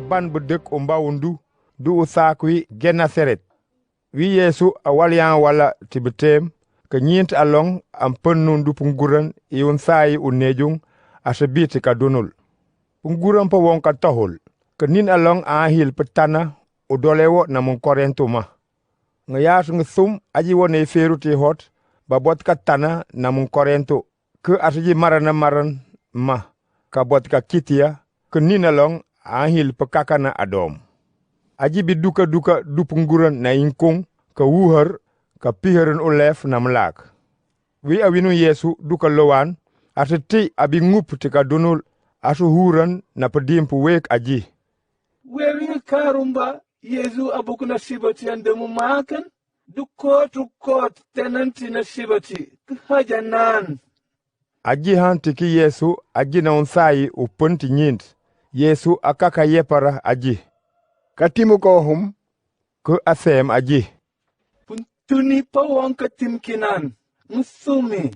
ban bedek umba undu du usakwi Genaseret. Wi Yesu awalian wala tibetem ke nyint along ampennun du pungguran iun sai unejung asebiti kadunul. Pungguran pa wong katohol. Kenin along ahil petana udolewo namung korentuma. Ngayas ngesum aji wone feru ti hot babot katana namung korento ke asiji maran ma kabot ka kitia kenin along ahil pekakana adom. Aji biduka du pungguran na ingkung ke wuher ka piheran olef na melak. Wi awinu Yesu duka lowan aseti abi ngup tika dunul asu huran na pedimpu wek aji. Wewi karumba Yesu abuku na shibati andemu makan dukot tenanti na shibati hajanan. Aji hantiki Yesu aji na unsai upunti nyint. Yesu akaka yepara aji. Katimu ko hum Ke asem aji. Puntuni pa wong katimkinan musumi.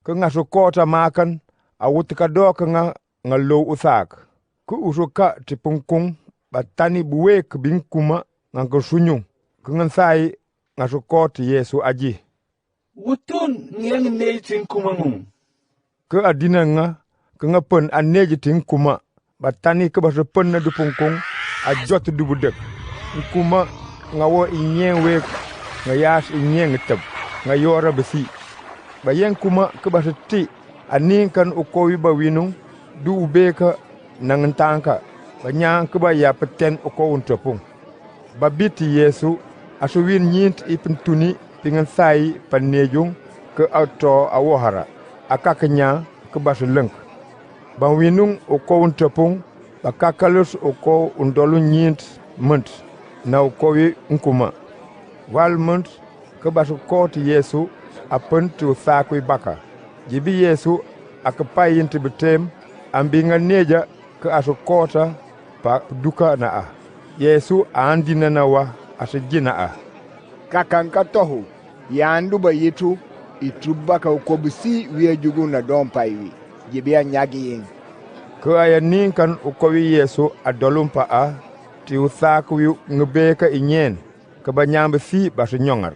Ke ngasu kota makan awutika doka nga lo usak. Ke usuka tipungkung batani buwe ke bingkuma nga kesunyung. Ke ngansai ngasu kota Yesu aji. Wutun ngiyang nejing kumangung. Ke adina ke ngapen aneji tingkuma. Batani ke basepen na dupungkung ajot du budek. Kuma ngawo inyeng wek ngayas inyeng ngetep ngayora besi. Bayang kuma ke baseti aningkan ukowi bawinung du ubeka nangentangka banyang ke baya peten uko untepung. Babiti Yesu asuwin nyint ipentuni pingan sai panejung ke auto awohara akakenya ke baseleng. Bawinung uko untepung bakakalus uko undolu nyint ment na ukowi nkuma. Wal ment ke basu kot Yesu apentu sakwi baka. Jibi Yesu akapayin tibetem ambingan neja ke asu kota pa duka na Yesu andina na wa asejina kakang katohu yandu ba yitu itubaka ukobisi wiye jugu na dompaiwi jibia nyagi yin. Ke aya ninkan ukowi Yesu adolumpa ti usakwi ngebeka inyen ke banyambe si basu nyongar.